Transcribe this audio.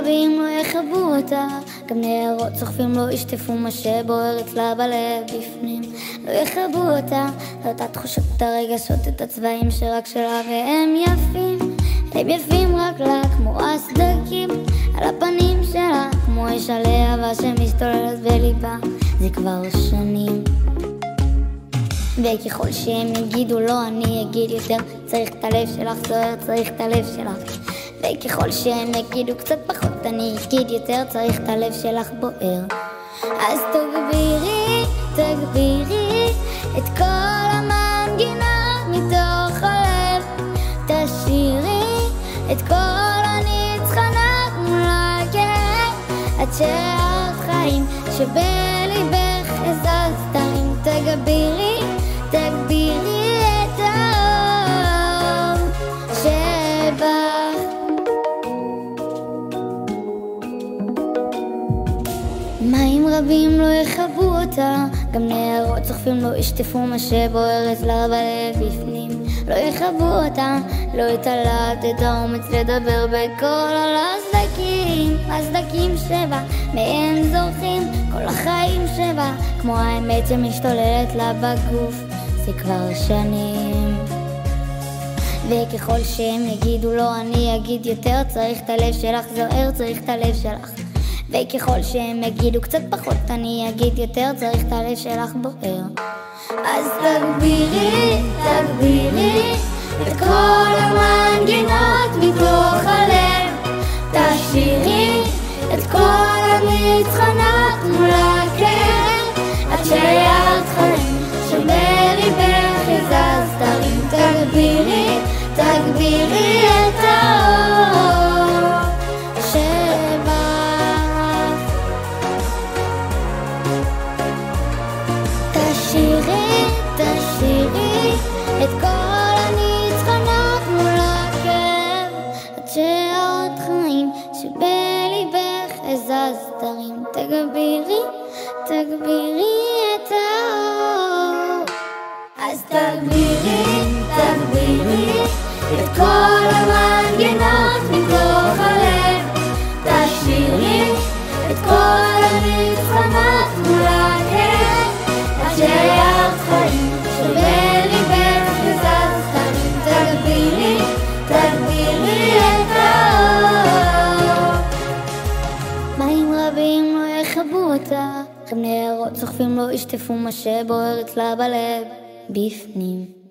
רבים לא יכבו אותה, גם נערות סוחפים לא ישטפו מה שבוער אצלה בלב בפנים. לא יכבו אותה, לאותה תחושות, את הרגשות, את הצבעים שרק שלה, והם יפים, הם יפים רק לה, כמו הסדקים על הפנים שלה, כמו אש על אהבה שמשתוללת בליבה זה כבר שנים. וככל שהם יגידו לא, אני אגיד יותר, צריך את הלב שלך זוהר, צריך את הלב שלך. וככל שהם יגידו קצת פחות, אני אגיד יותר, צריך את הלב שלך בוער. אז תגבירי, תגבירי את כל המנגינה מתוך הלב, תשאירי את כל הניצחונות מול הכאב, עד שאת חיים שבליבך הזזת. אם תגבירי, תגבירי את האור שבך. מים רבים לא יכבו אותה, גם נערות סוחפים לא ישטפו מה שבוער אצלה בלב בפנים. לא יכבו אותה, לא יתעלת את האומץ לדבר בקול על הסדקים, הסדקים שבה מהם זורחים כל החיים שבה, כמו האמת שמשתוללת לה בגוף זה כבר שנים. וככל שהם יגידו לא, אני אגיד יותר, צריך את הלב שלך זוהר, צריך את הלב שלך. וככל שהם יגידו קצת פחות, אני אגיד יותר, צריך את הלב שלך בוער. אז תגבירי, תגבירי את כל המנגינות מתוך הלב, תשאירי את כל הניצחונות מול הכאב, עד שאת חיים שבליבך הזזת. אם תגבירי, תגבירי את האור שבך. תשאירי, תשאירי את כל הניצחונות מול הכאב, עד שאת חיים שבליבך הזזת. אם תגבירי, תגבירי את האור. אז תגבירי, תגבירי את כל המנגינות מתוך הלב, תשאירי את כל הניצחונות מול הכאב, עד שאת חיים שבליבך הזזת. אם תגבירי, תגבירי את האור. מים רבים לא יכבו אותה, גם נערות סוחפים לא ישטפו מה שבוער אצלה בלב בפנים.